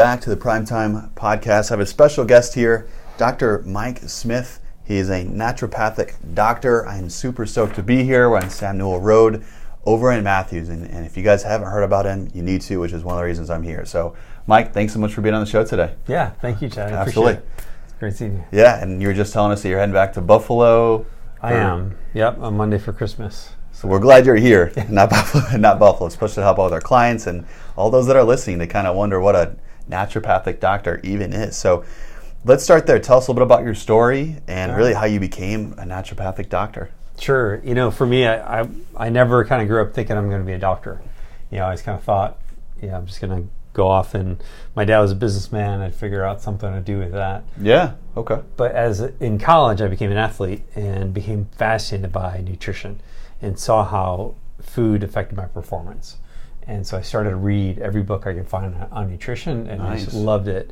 Back to the Primetime Podcast. I have a special guest here, Dr. Mike Smith. He is a naturopathic doctor. I am super stoked to be here. We're on Sam Newell Road over in Matthews. And if you guys haven't heard about him, you need to, which is one of the reasons I'm here. So, Mike, thanks so much for being on the show today. Yeah, thank you, Chad. Absolutely. Appreciate it. It's great seeing you. Yeah, and you were just telling us that you're heading back to Buffalo. I am. Yep, on Monday for Christmas. So we're glad you're here, not Buffalo. It's supposed to help out with our clients and all those that are listening to kind of wonder what a naturopathic doctor even is. So let's start there. Tell us a little bit about your story and really how you became a naturopathic doctor. Sure. You know, for me, I never kind of grew up thinking I'm going to be a doctor. You know, I always kind of thought, I'm just going to go off, and my dad was a businessman. I'd figure out something to do with that. Yeah. Okay. But in college, I became an athlete and became fascinated by nutrition and saw how food affected my performance. And so I started to read every book I could find on nutrition, and I just loved it.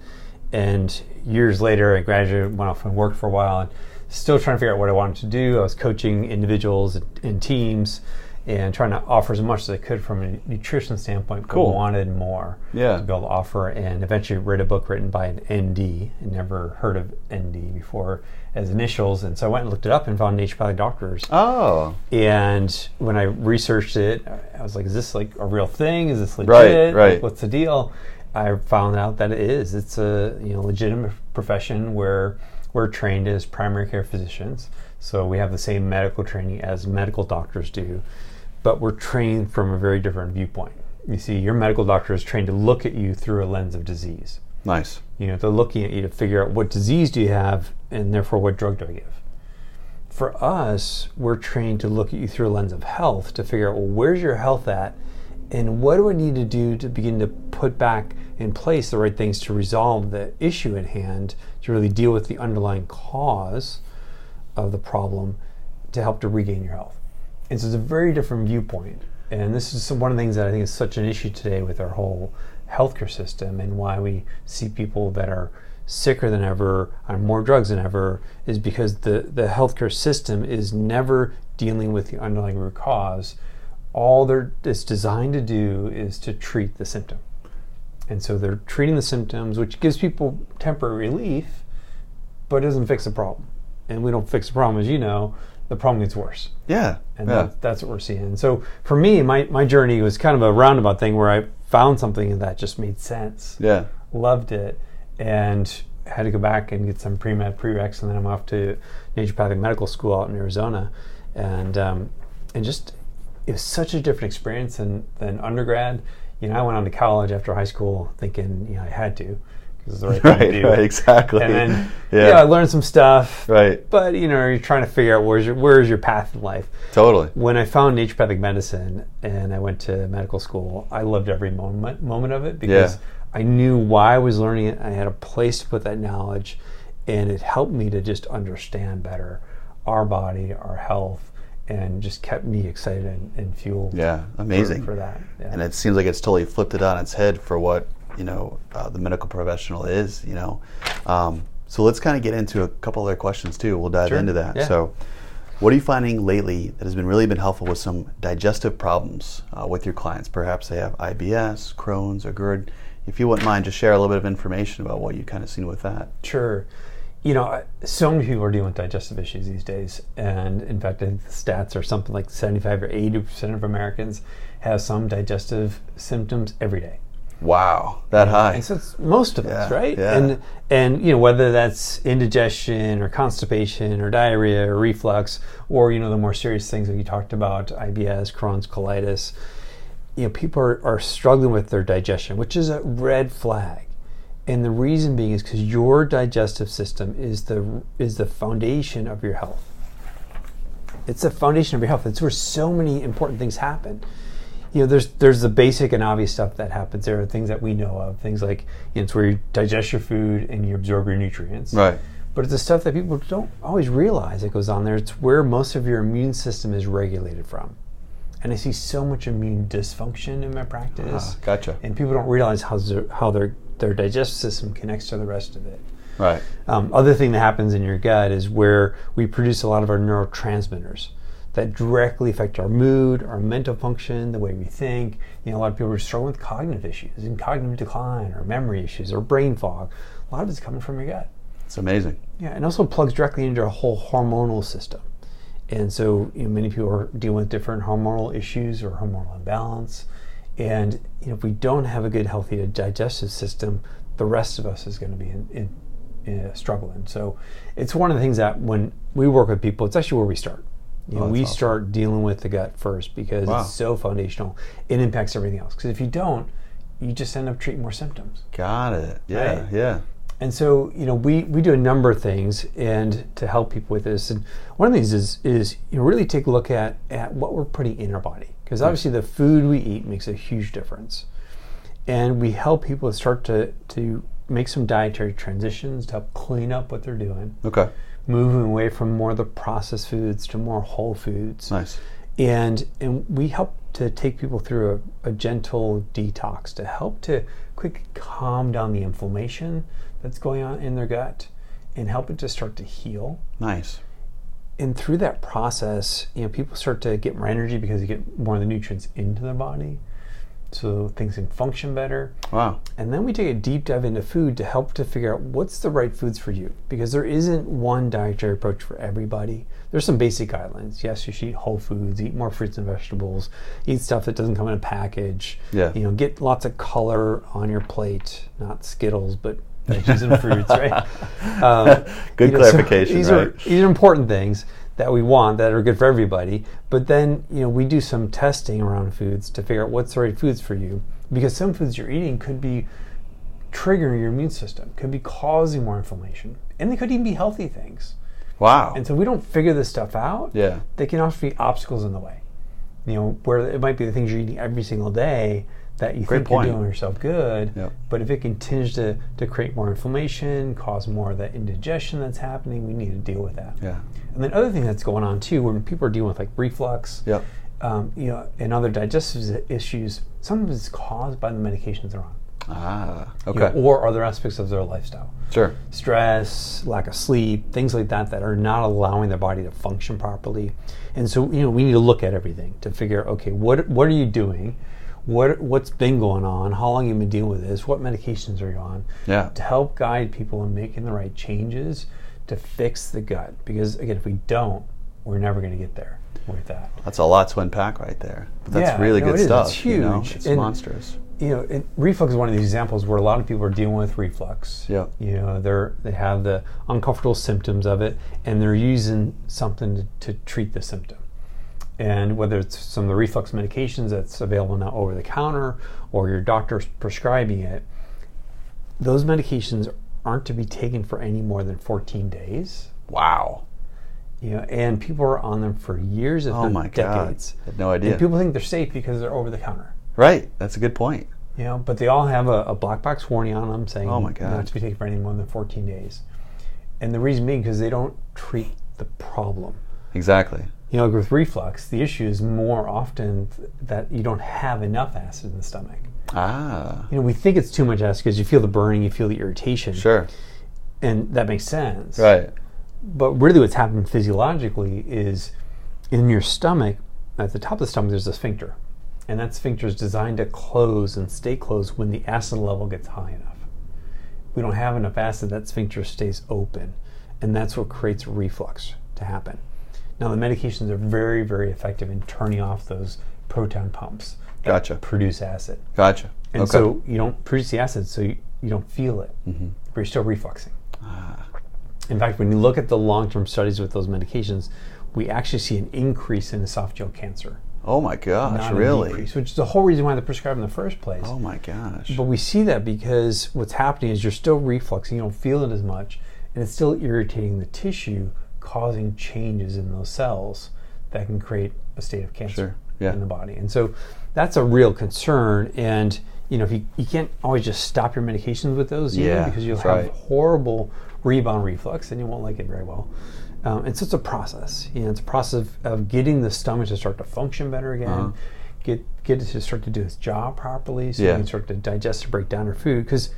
And years later, I graduated, went off and worked for a while, and still trying to figure out what I wanted to do. I was coaching individuals and teams and trying to offer as much as I could from a nutrition standpoint, but wanted more to be able to offer, and eventually read a book written by an ND. I never heard of ND before as initials, and so I went and looked it up and found naturopathic doctors. Oh. And when I researched it, I was like, is this like a real thing? Is this legit? Right. Like, what's the deal? I found out that it is. It's a legitimate profession where we're trained as primary care physicians. So we have the same medical training as medical doctors do, but we're trained from a very different viewpoint. You see, your medical doctor is trained to look at you through a lens of disease. Nice. They're looking at you to figure out what disease do you have, and therefore what drug do I give. For us, we're trained to look at you through a lens of health to figure out, well, where's your health at, and what do I need to do to begin to put back in place the right things to resolve the issue at hand, to really deal with the underlying cause of the problem to help to regain your health. And so it's a very different viewpoint. And this is one of the things that I think is such an issue today with our whole healthcare system, and why we see people that are sicker than ever, on more drugs than ever, is because the healthcare system is never dealing with the underlying root cause. All it's designed to do is to treat the symptom. And so they're treating the symptoms, which gives people temporary relief, but it doesn't fix the problem. And we don't fix the problem, as you know, the problem gets worse. Yeah. And that's what we're seeing. So for me, my journey was kind of a roundabout thing where I found something that just made sense. Yeah. Loved it. And had to go back and get some pre-med, prereqs, and then I'm off to Naturopathic Medical School out in Arizona. And just, it was such a different experience than undergrad. I went on to college after high school thinking, I had to, because it's the right thing to do. Right, exactly. And then, I learned some stuff. Right. But, you're trying to figure out where's your path in life. Totally. When I found naturopathic medicine and I went to medical school, I loved every moment of it, because I knew why I was learning it. I had a place to put that knowledge, and it helped me to just understand better our body, our health, and just kept me excited and fueled. Yeah, amazing for that. Yeah. And it seems like it's totally flipped it on its head for what the medical professional is. So let's kind of get into a couple other questions too. We'll dive into that. Yeah. So, what are you finding lately that has really been helpful with some digestive problems with your clients? Perhaps they have IBS, Crohn's, or GERD. If you wouldn't mind, just share a little bit of information about what you've kind of seen with that. Sure. So many people are dealing with digestive issues these days, and in fact, I think the stats are something like 75 or 80% of Americans have some digestive symptoms every day. Wow, that high. And so it's most of us, right? Yeah. And whether that's indigestion or constipation or diarrhea or reflux, or the more serious things that you talked about, IBS, Crohn's, colitis, people are struggling with their digestion, which is a red flag. And the reason being is because your digestive system is the foundation of your health. It's the foundation of your health. It's where so many important things happen. There's the basic and obvious stuff that happens. There are things that we know of, things like it's where you digest your food and you absorb your nutrients. Right. But it's the stuff that people don't always realize that goes on there. It's where most of your immune system is regulated from. And I see so much immune dysfunction in my practice. Gotcha. And people don't realize how their digestive system connects to the rest of it. Right. Other thing that happens in your gut is where we produce a lot of our neurotransmitters that directly affect our mood, our mental function, the way we think. A lot of people are struggling with cognitive issues and cognitive decline or memory issues or brain fog. A lot of it's coming from your gut. It's amazing. Yeah, and also plugs directly into our whole hormonal system. And so many people are dealing with different hormonal issues or hormonal imbalance. And if we don't have a good, healthy digestive system, the rest of us is going to be in struggling. So it's one of the things that when we work with people, it's actually where we start. We start dealing with the gut first because it's so foundational. It impacts everything else. Because if you don't, you just end up treating more symptoms. Got it. Yeah, right? Yeah. And so, we do a number of things and to help people with this. And one of the things is really take a look at what we're putting in our body. Because obviously the food we eat makes a huge difference. And we help people start to make some dietary transitions to help clean up what they're doing. Okay. Moving away from more of the processed foods to more whole foods. Nice. And we help to take people through a gentle detox to help to quickly calm down the inflammation that's going on in their gut and help it to start to heal. Nice. And through that process, people start to get more energy because they get more of the nutrients into their body. So things can function better. Wow. And then we take a deep dive into food to help to figure out what's the right foods for you. Because there isn't one dietary approach for everybody. There's some basic guidelines. Yes, you should eat whole foods, eat more fruits and vegetables, eat stuff that doesn't come in a package. Yeah. Get lots of color on your plate, not Skittles, but veggies and fruits, right? Good clarification, so these are important things that we want that are good for everybody. But then, we do some testing around foods to figure out what's the right foods for you. Because some foods you're eating could be triggering your immune system, could be causing more inflammation. And they could even be healthy things. Wow. And so we don't figure this stuff out. Yeah. They can also be obstacles in the way. Where it might be the things you're eating every single day that you think you're doing yourself good, but if it continues to create more inflammation, cause more of that indigestion that's happening, we need to deal with that. Yeah. And then other thing that's going on too, when people are dealing with like reflux, and other digestive issues, some of it's caused by the medications they're on. Ah, okay. Or other aspects of their lifestyle. Sure. Stress, lack of sleep, things like that are not allowing their body to function properly. And so, we need to look at everything to figure, okay, what are you doing? What's been going on? How long have you been dealing with this? What medications are you on? Yeah. To help guide people in making the right changes to fix the gut. Because again, if we don't, we're never going to get there with that. That's a lot to unpack right there. But that's really good stuff. It's huge. It's monstrous. Reflux is one of these examples where a lot of people are dealing with reflux. Yeah. They have the uncomfortable symptoms of it, and they're using something to treat the symptom. And whether it's some of the reflux medications that's available now over the counter or your doctor's prescribing it, those medications aren't to be taken for any more than 14 days. Wow. And people are on them for years, if not decades. I had no idea. And people think they're safe because they're over the counter. Right. That's a good point. But they all have a black box warning on them saying not to be taken for any more than 14 days. And the reason being because they don't treat the problem. Exactly. With reflux, the issue is more often that you don't have enough acid in the stomach. Ah. We think it's too much acid because you feel the burning, you feel the irritation. Sure. And that makes sense. Right. But really what's happening physiologically is in your stomach, at the top of the stomach, there's a sphincter. And that sphincter is designed to close and stay closed when the acid level gets high enough. If we don't have enough acid, that sphincter stays open. And that's what creates reflux to happen. Now, the medications are very, very effective in turning off those proton pumps that produce acid. Gotcha. And so you don't produce the acid, so you don't feel it, but you're still refluxing. Ah. In fact, when you look at the long-term studies with those medications, we actually see an increase in esophageal cancer. Oh my gosh, not really? A decrease, which is the whole reason why they're prescribed in the first place. Oh my gosh. But we see that because what's happening is you're still refluxing, you don't feel it as much, and it's still irritating the tissue, causing changes in those cells that can create a state of cancer in the body. And so that's a real concern. And if you can't always just stop your medications with those, because you'll have horrible rebound reflux and you won't like it very well. And so it's a process. It's a process of getting the stomach to start to function better again, get it to start to do its job properly, so you can start to digest and break down your food. Because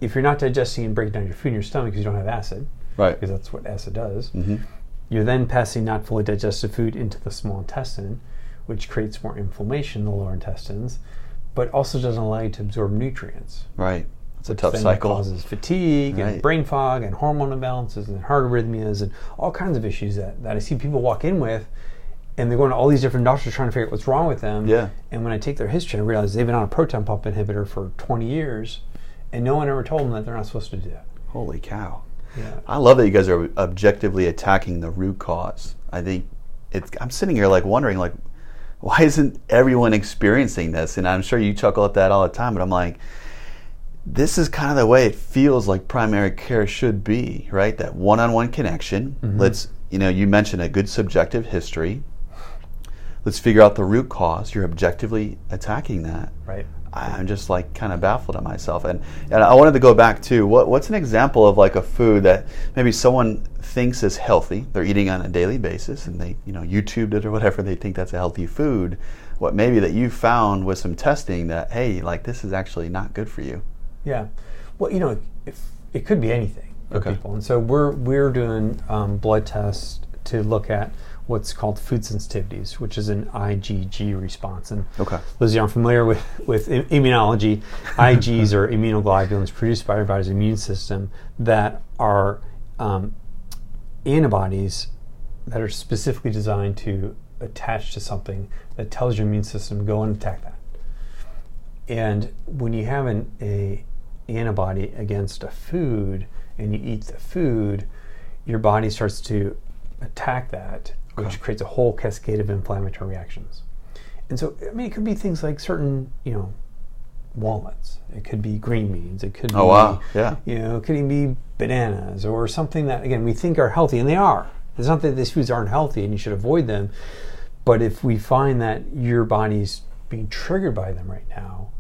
if you're not digesting and breaking down your food in your stomach because you don't have acid, right? Because that's what acid does. You're then passing not fully digested food into the small intestine, which creates more inflammation in the lower intestines, but also doesn't allow you to absorb nutrients. Right. It's a tough cycle. Causes fatigue and brain fog and hormone imbalances and heart arrhythmias and all kinds of issues that I see people walk in with, and they're going to all these different doctors trying to figure out what's wrong with them. Yeah. And when I take their history, I realize they've been on a proton pump inhibitor for 20 years, and no one ever told them that they're not supposed to do that. Holy cow. Yeah. I love that you guys are objectively attacking the root cause. I think I'm sitting here like wondering, like, why isn't everyone experiencing this? And I'm sure you chuckle at that all the time, but I'm like, this is kind of the way it feels like primary care should be, right? That one-on-one connection. Let's, you mentioned a good subjective history. Let's figure out the root cause. You're objectively attacking that. Right. I'm just like kind of baffled at myself. And I wanted to go back to what's an example of like a food that maybe someone thinks is healthy. They're eating on a daily basis and they, YouTubed it or whatever. They think that's a healthy food. What maybe that you found with some testing that, hey, like this is actually not good for you. Yeah. Well, it could be anything for people. And so we're doing blood tests to look at what's called food sensitivities, which is an IgG response. And those who aren't familiar with immunology, IgGs are immunoglobulins produced by your body's immune system that are antibodies that are specifically designed to attach to something that tells your immune system to go and attack that. And when you have an antibody against a food and you eat the food, your body starts to attack that, which creates a whole cascade of inflammatory reactions. And so, it could be things like certain, walnuts. It could be green beans. It could be, it could even be bananas or something that, again, we think are healthy, and they are. It's not that these foods aren't healthy and you should avoid them, but if we find that your body's being triggered by them right now,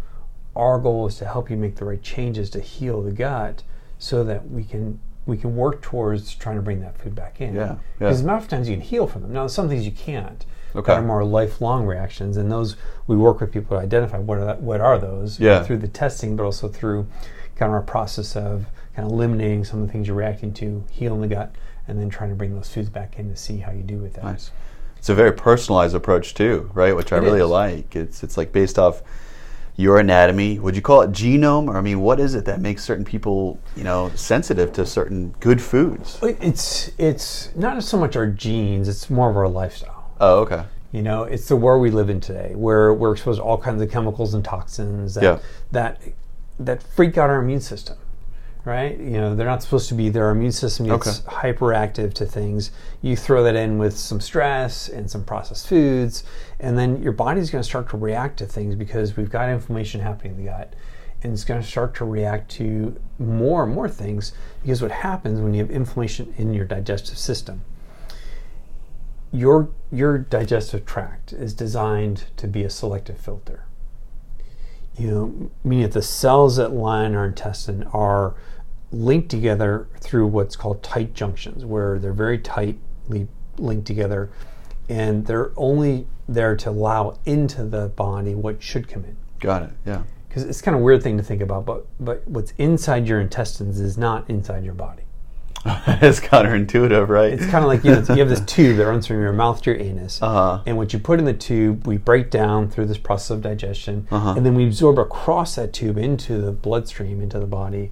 our goal is to help you make the right changes to heal the gut so that we can work towards trying to bring that food back in. Because a lot of times you can heal from them. Now, some things you can't. That are more lifelong reactions, and those we work with people to identify what are those through the testing, but also through kind of our process of kind of eliminating some of the things you're reacting to, healing the gut, and then trying to bring those foods back in to see how you do with that. Nice. It's a very personalized approach too, right? Which I really like. It's like based off your anatomy. Would you call it genome? Or what is it that makes certain people, sensitive to certain good foods? It's not so much our genes, it's more of our lifestyle. Oh, okay. It's the world we live in today, where we're exposed to all kinds of chemicals and toxins that freak out our immune system, right? They're not supposed to be. Their immune system gets hyperactive to things. You throw that in with some stress and some processed foods, and then your body's going to start to react to things because we've got inflammation happening in the gut, and it's going to start to react to more and more things because what happens when you have inflammation in your digestive system, your digestive tract is designed to be a selective filter. Meaning that the cells that line our intestine are linked together through what's called tight junctions, where they're very tightly linked together, and they're only there to allow into the body what should come in. Got it. Yeah. Because it's kind of a weird thing to think about, but what's inside your intestines is not inside your body. It's counterintuitive, right? It's kind of like you have this tube that runs from your mouth to your anus, and what you put in the tube, we break down through this process of digestion, and then we absorb across that tube into the bloodstream, into the body,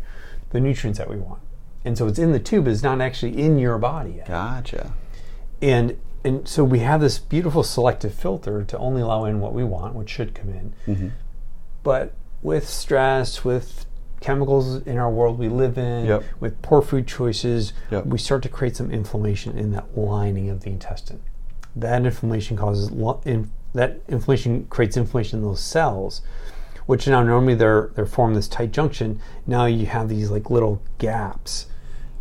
the nutrients that we want. And so it's in the tube, it's not actually in your body yet. Gotcha. And so we have this beautiful selective filter to only allow in what we want, what should come in. But with stress, with chemicals in our world we live in, with poor food choices, we start to create some inflammation in that lining of the intestine. That inflammation creates inflammation in those cells, which now normally they're formed this tight junction. Now you have these like little gaps,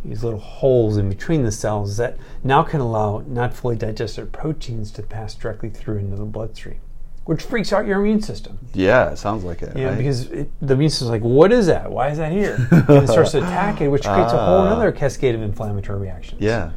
these little holes in between the cells that now can allow not fully digested proteins to pass directly through into the bloodstream, which freaks out your immune system. Yeah, it sounds like it. Yeah, right? Because the immune system's like, what is that? Why is that here? And it starts to attack it, which creates a whole other cascade of inflammatory reactions. Yeah.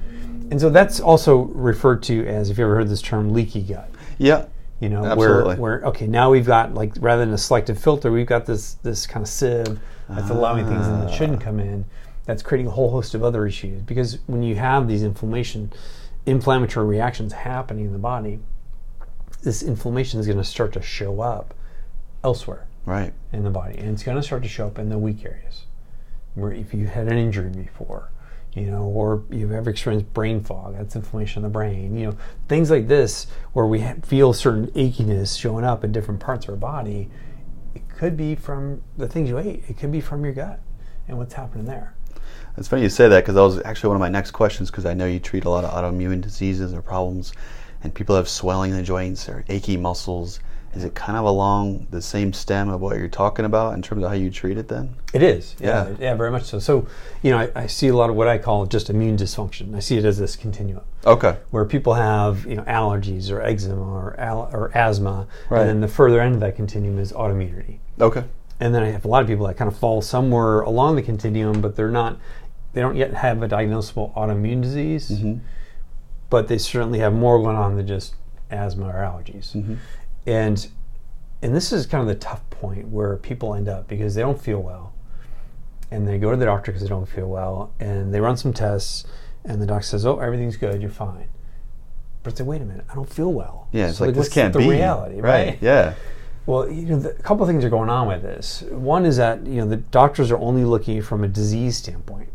And so that's also referred to as, if you ever heard this term, leaky gut. Yeah. Absolutely. Where now we've got, like, rather than a selective filter, we've got this kind of sieve that's allowing things in that shouldn't come in. That's creating a whole host of other issues. Because when you have these inflammation inflammatory reactions happening in the body, this inflammation is going to start to show up elsewhere in the body. And it's going to start to show up in the weak areas, where if you had an injury before, or you've ever experienced brain fog, that's inflammation in the brain, things like this, where we feel certain achiness showing up in different parts of our body. It could be from the things you ate. It could be from your gut and what's happening there. It's funny you say that, because that was actually one of my next questions, because I know you treat a lot of autoimmune diseases or problems, and people have swelling in the joints or achy muscles. Is it kind of along the same stem of what you're talking about in terms of how you treat it then? It is. Yeah, very much so. So, I see a lot of what I call just immune dysfunction. I see it as this continuum. Okay. Where people have, allergies or eczema or asthma, and then the further end of that continuum is autoimmunity. Okay. And then I have a lot of people that kind of fall somewhere along the continuum, but they don't yet have a diagnosable autoimmune disease, but they certainly have more going on than just asthma or allergies. And this is kind of the tough point where people end up, because they don't feel well, and they go to the doctor because they don't feel well, and they run some tests, and the doctor says, "Oh, everything's good, you're fine." But it's like, wait a minute, I don't feel well. Yeah, it's so this can't be the reality, right? Yeah. Well, a couple of things are going on with this. One is that the doctors are only looking from a disease standpoint,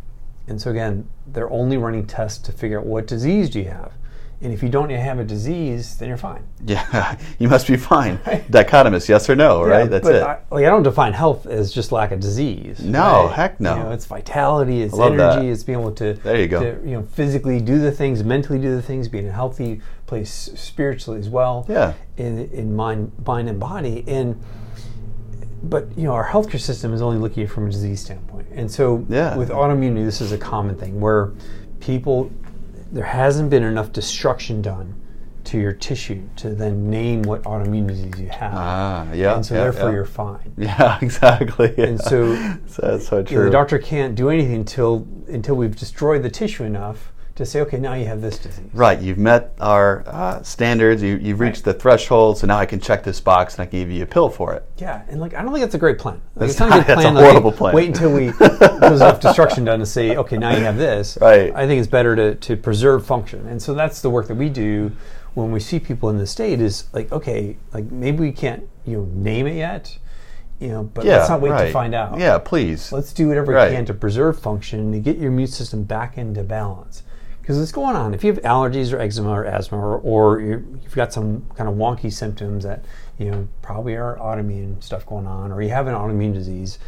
and so again, they're only running tests to figure out what disease do you have. And if you don't have a disease, then you're fine. Yeah, you must be fine. Right? Dichotomous, yes or no, right? That's it. I don't define health as just lack of disease. No, right? Heck no. It's vitality, it's energy, it's being able to, there you go. to physically do the things, mentally do the things, be in a healthy place spiritually as well. Yeah. In mind and body. But our healthcare system is only looking at it from a disease standpoint. And so with autoimmunity, this is a common thing where there hasn't been enough destruction done to your tissue to then name what autoimmune disease you have. And so therefore you're fine. Yeah, exactly. Yeah. And so that's so true. The doctor can't do anything until we've destroyed the tissue enough to say, okay, now you have this disease. Right, you've met our standards, you've reached the threshold, so now I can check this box and I can give you a pill for it. Yeah, and I don't think that's a great plan. That's not a good plan. That's a horrible plan. Wait until there's enough destruction done to say, okay, now you have this. Right. I think it's better to preserve function. And so that's the work that we do when we see people in this state is okay, maybe we can't name it yet, but let's not wait to find out. Yeah, please. Let's do whatever we can to preserve function, to get your immune system back into balance. Because what's going on, if you have allergies or eczema or asthma, or you've got some kind of wonky symptoms that probably are autoimmune stuff going on, or you have an autoimmune disease,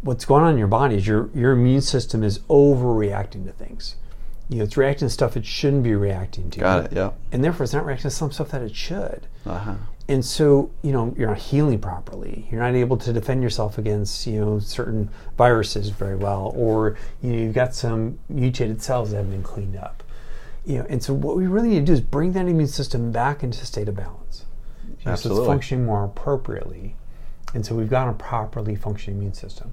what's going on in your body is your immune system is overreacting to things. It's reacting to stuff it shouldn't be reacting to. Got it, yeah. And therefore it's not reacting to some stuff that it should. And so, you're not healing properly. You're not able to defend yourself against, certain viruses very well, or, you've got some mutated cells that haven't been cleaned up. And so what we really need to do is bring that immune system back into a state of balance. Absolutely. So it's functioning more appropriately. And so we've got a properly functioning immune system.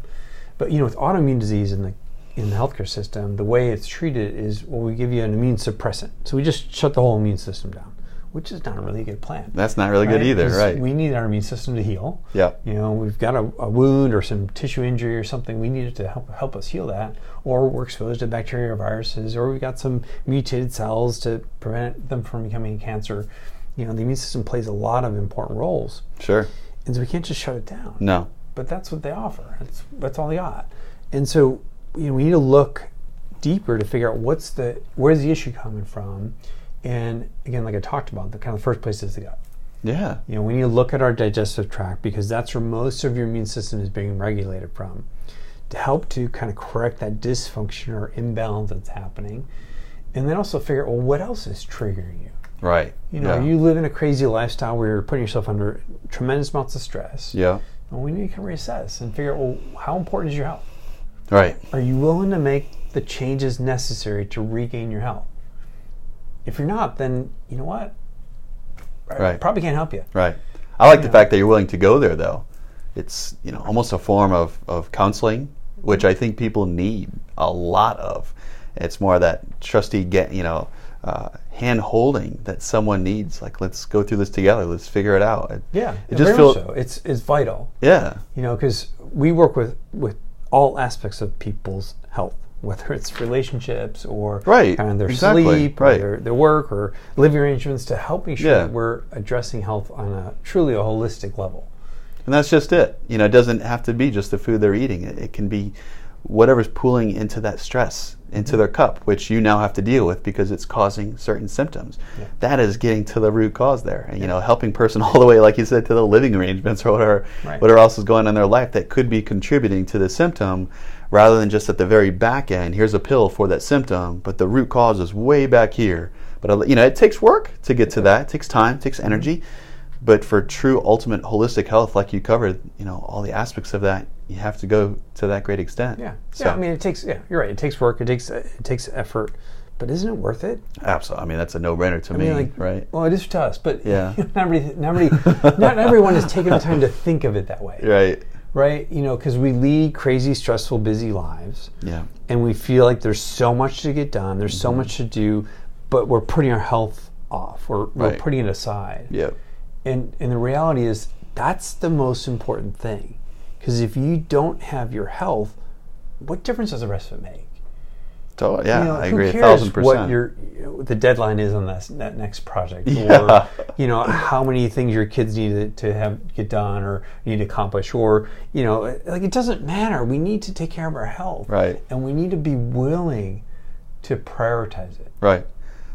But, with autoimmune disease in the healthcare system, the way it's treated is, we give you an immune suppressant. So we just shut the whole immune system down, which is not a really good plan. That's not really good either, right? We need our immune system to heal. Yeah. We've got a wound or some tissue injury or something. We need it to help us heal that. Or we're exposed to bacteria or viruses, or we've got some mutated cells to prevent them from becoming cancer. The immune system plays a lot of important roles. Sure. And so we can't just shut it down. No. But that's what they offer. That's all they got. And so, we need to look deeper to figure out where's the issue coming from. And again, like I talked about, the kind of first place is the gut. Yeah. We need to look at our digestive tract, because that's where most of your immune system is being regulated from, to help to kind of correct that dysfunction or imbalance that's happening. And then also figure out, what else is triggering you? Right. Are you living a crazy lifestyle where you're putting yourself under tremendous amounts of stress? Yeah. Well, we need to reassess and figure out, how important is your health? Right. Are you willing to make the changes necessary to regain your health? If you're not, then you know what? I probably can't help you. Right. I like the fact that you're willing to go there, though. It's almost a form of counseling, which I think people need a lot of. It's more that trusty hand holding that someone needs. Like, let's go through this together. Let's figure it out. It just feels so. It's vital. Yeah. Because we work with all aspects of people's health, whether it's relationships or right. kind of their exactly. sleep right. or their work or living arrangements, to help make sure that we're addressing health on a truly a holistic level. And that's just it. It doesn't have to be just the food they're eating. It can be whatever's pooling into that stress, into their cup, which you now have to deal with because it's causing certain symptoms. Yeah. That is getting to the root cause there. And, helping person all the way, like you said, to the living arrangements or whatever else is going on in their life that could be contributing to the symptom, rather than just at the very back end, here's a pill for that symptom, but the root cause is way back here. But, it takes work to get to that. It takes time, it takes energy. But for true ultimate holistic health, like you covered, all the aspects of that, you have to go to that great extent. Yeah. So. Yeah. I mean, it takes. Yeah, you're right. It takes work. It takes effort. But isn't it worth it? Absolutely. I mean, that's a no-brainer to me, right? Well, it is to us, but not everyone has taken the time to think of it that way. Right. Right. Because we lead crazy, stressful, busy lives. Yeah. And we feel like there's so much to get done. There's so much to do, but we're putting our health off. We're putting it aside. Yeah. And the reality is that's the most important thing. Because if you don't have your health, what difference does the rest of it make? I agree 1,000%. What the deadline is on that next project, or how many things your kids need to get done or need to accomplish, or it doesn't matter. We need to take care of our health, right? And we need to be willing to prioritize it, right?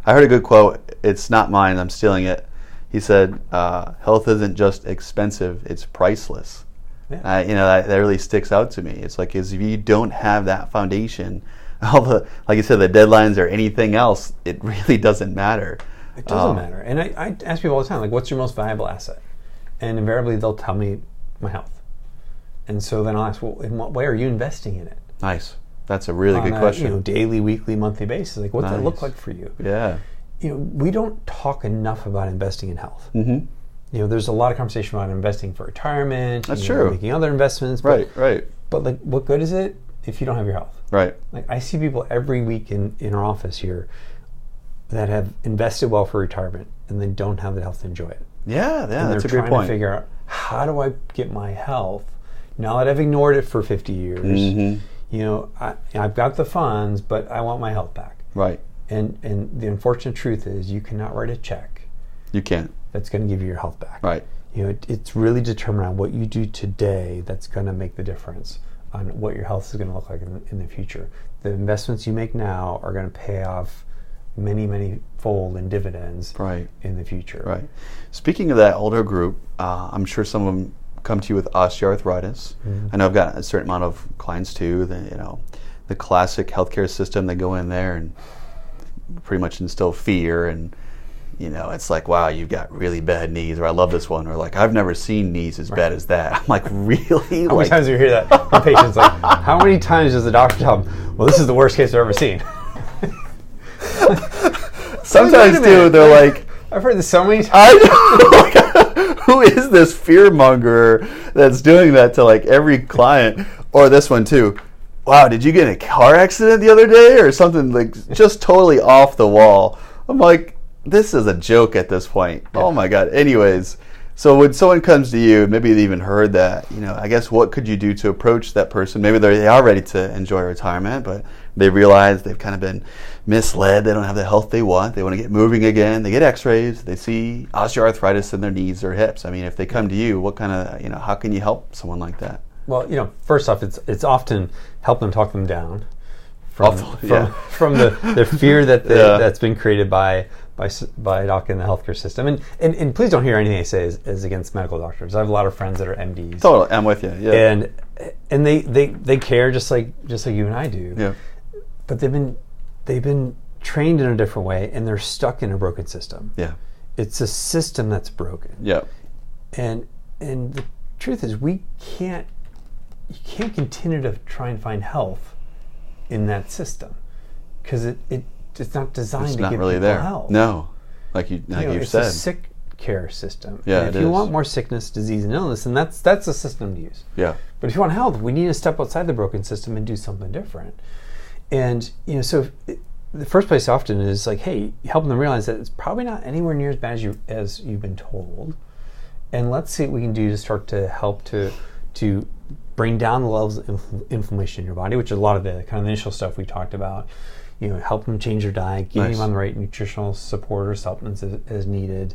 I heard a good quote. It's not mine. I'm stealing it. He said, "Health isn't just expensive; it's priceless." Yeah. That really sticks out to me. It's like, if you don't have that foundation, like you said, the deadlines or anything else, it really doesn't matter. It doesn't matter. And I ask people all the time, like, what's your most valuable asset? And invariably they'll tell me my health. And so then I'll ask, well, in what way are you investing in it? Nice. That's a really good question. Daily, weekly, monthly basis. Like, what's that look like for you? Yeah. We don't talk enough about investing in health. Mm-hmm. There's a lot of conversation about investing for retirement. That's true. Making other investments. Right. But like, what good is it if you don't have your health? Right. Like, I see people every week in our office here that have invested well for retirement and then don't have the health to enjoy it. Yeah, that's a great point. They're trying to figure out, how do I get my health now that I've ignored it for 50 years? Mm-hmm. I've got the funds, but I want my health back. Right. And the unfortunate truth is, you cannot write a check. You can't. That's going to give you your health back. Right. It's really determined on what you do today that's going to make the difference on what your health is going to look like in the future. The investments you make now are going to pay off many, many fold in dividends in the future. Right. Speaking of that older group, I'm sure some of them come to you with osteoarthritis. Mm-hmm. I know I've got a certain amount of clients too. The classic healthcare system, they go in there and pretty much instill fear, and it's like, wow, you've got really bad knees, or I love this one, or like, I've never seen knees as bad as that. I'm like, really? How many times do you hear that from patients? Like, how many times does the doctor tell them, well, this is the worst case I've ever seen? Sometimes too, they're like, I've heard this so many times. I know. Who is this fear monger that's doing that to like every client? Or this one too. Wow, did you get in a car accident the other day or something, like just totally off the wall? I'm like, this is a joke at this point. Yeah. Oh my God. Anyways, so when someone comes to you, maybe they even heard that, I guess, what could you do to approach that person? Maybe they are ready to enjoy retirement, but they realize they've kind of been misled. They don't have the health they want. They want to get moving again. They get x-rays. They see osteoarthritis in their knees or hips. I mean, if they come to you, what kind of, how can you help someone like that? Well, first off, it's often help them talk them down from the fear that that's been created by doc in the healthcare system. And please don't hear anything I say is against medical doctors. I have a lot of friends that are MDs. Totally, I'm with you. Yeah. And they care just like you and I do. Yeah. But they've been trained in a different way, and they're stuck in a broken system. Yeah. It's a system that's broken. Yeah. And the truth is, you can't continue to try and find health in that system, because it's not designed to give really people health. No, like you've it's said, a sick care system. Yeah, and if you want more sickness, disease, and illness, then that's a system to use. Yeah. But if you want health, we need to step outside the broken system and do something different. And so the first place often is like, hey, helping them realize that it's probably not anywhere near as bad as you've been told, and let's see what we can do to start to help to bring down the levels of inflammation in your body, which is a lot of the kind of initial stuff we talked about. Help them change their diet, getting them on the right nutritional support or supplements as needed.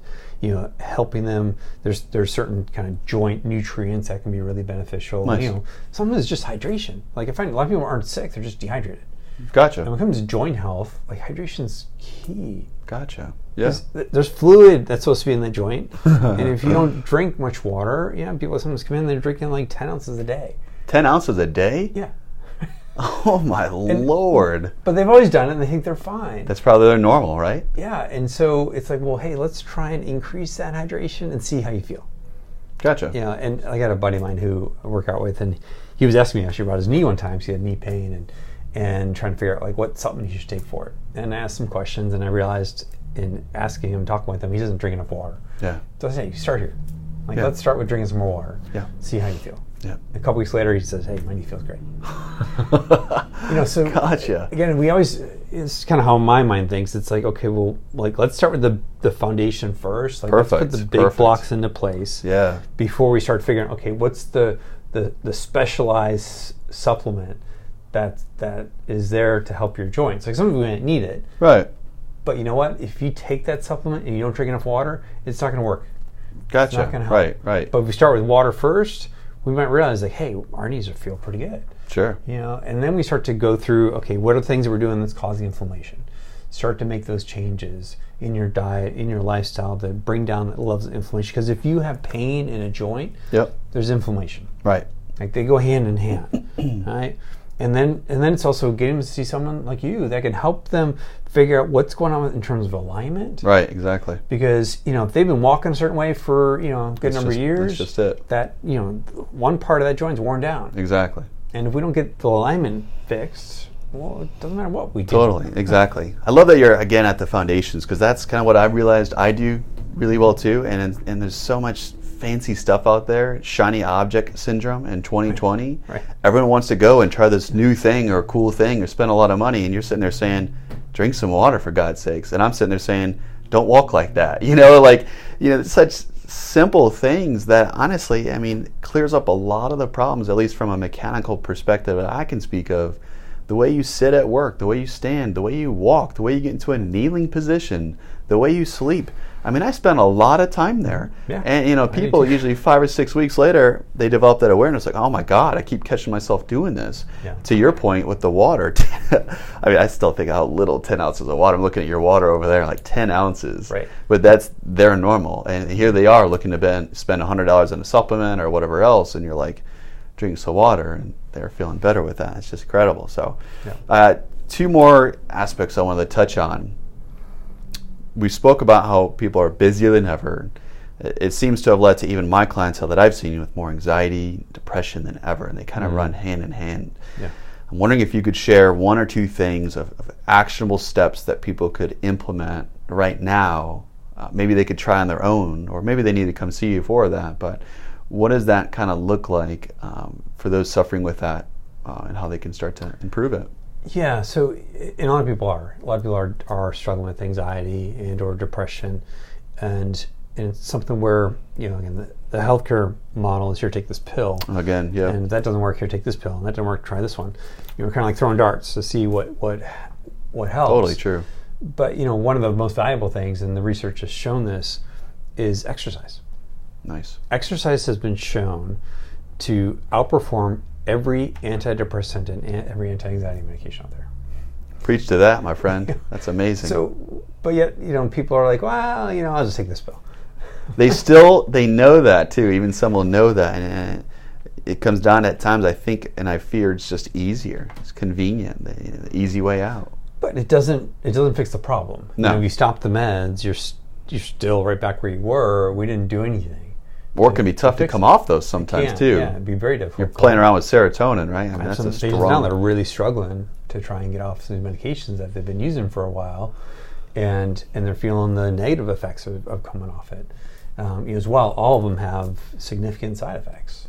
Helping them. There's certain kind of joint nutrients that can be really beneficial. Nice. Some of it is just hydration. Like I find a lot of people aren't sick; they're just dehydrated. Gotcha. And when it comes to joint health, like hydration's key. Gotcha. Yeah. There's fluid that's supposed to be in the joint, and if you don't drink much water, people sometimes come in and they're drinking like 10 ounces a day. 10 ounces a day? Yeah. Oh my Lord. But they've always done it and they think they're fine. That's probably their normal, right? Yeah, and so it's like, well, hey, let's try and increase that hydration and see how you feel. Gotcha. And I got a buddy of mine who I work out with, and he was asking me actually about his knee one time, because he had knee pain, and trying to figure out like what supplement he should take for it. And I asked some questions, and I realized in asking him, talking with him, he doesn't drink enough water. Yeah. So I say, start here. Let's start with drinking some more water. Yeah. See how you feel. Yeah. A couple weeks later, he says, "Hey, my knee feels great." So gotcha. Again, it's kind of how my mind thinks. It's like, okay, well, like let's start with the foundation first. Like, Perfect. Let's put the big blocks into place. Yeah. Before we start figuring, okay, what's the specialized supplement that is there to help your joints? Like some of you might need it. Right. But you know what? If you take that supplement and you don't drink enough water, it's not going to work. Gotcha. It's not going to help. Right. But if we start with water first, we might realize like, hey, our knees feel pretty good. Sure. And then we start to go through, okay, what are the things that we're doing that's causing inflammation? Start to make those changes in your diet, in your lifestyle to bring down the levels of inflammation. Because if you have pain in a joint, there's inflammation. Right. Like they go hand in hand, right? And then it's also getting them to see someone like you that can help them figure out what's going on in terms of alignment. Right, exactly. Because, if they've been walking a certain way for, a good number of years, that's just it. That, one part of that joint's worn down. Exactly. And if we don't get the alignment fixed, well, it doesn't matter what we do. Totally, exactly. I love that you're, again, at the foundations, because that's kind of what I've realized I do really well too. And there's so much fancy stuff out there, shiny object syndrome in 2020. Right. Everyone wants to go and try this new thing or cool thing or spend a lot of money, and you're sitting there saying, drink some water for God's sakes. And I'm sitting there saying, don't walk like that. Such simple things that honestly, clears up a lot of the problems, at least from a mechanical perspective that I can speak of. The way you sit at work, the way you stand, the way you walk, the way you get into a kneeling position, the way you sleep. I spent a lot of time there. Yeah. And, people usually 5 or 6 weeks later, they develop that awareness like, oh my God, I keep catching myself doing this. Yeah. To your point with the water, I still think how little 10 ounces of water. I'm looking at your water over there, like 10 ounces. Right. But that's their normal. And here they are looking to spend $100 on a supplement or whatever else, and you're like, drink some water, and they're feeling better with that. It's just incredible. So, 2 more aspects I wanted to touch on. We spoke about how people are busier than ever. It seems to have led to even my clientele that I've seen with more anxiety, depression than ever, and they kind of run hand in hand. Yeah. I'm wondering if you could share 1 or 2 things of actionable steps that people could implement right now. Maybe they could try on their own, or maybe they need to come see you for that. But what does that kind of look like for those suffering with that, and how they can start to improve it? Yeah, so a lot of people are struggling with anxiety and or depression, and it's something where again the healthcare model is here, take this pill again, yeah, and if that doesn't work, here, take this pill, and that doesn't work, try this one. Kind of like throwing darts to see what helps. Totally true. But one of the most valuable things, and the research has shown this, is exercise. Nice. Exercise has been shown to outperform every antidepressant and every anti-anxiety medication out there. Preach to that, my friend. That's amazing. So, but yet, people are like, well, I'll just take this pill. They know that too. Even some will know that, and it comes down at times, I think, and I fear it's just easier. It's convenient, the easy way out. But it doesn't fix the problem. No. If you stop the meds, you're still right back where you were. We didn't do anything. Or it can be tough to come off those sometimes too. Yeah, it'd be very difficult. You're playing around with serotonin, right? That's a strong. Now they're really struggling to try and get off some medications that they've been using for a while, and they're feeling the negative effects of coming off it. As well, all of them have significant side effects.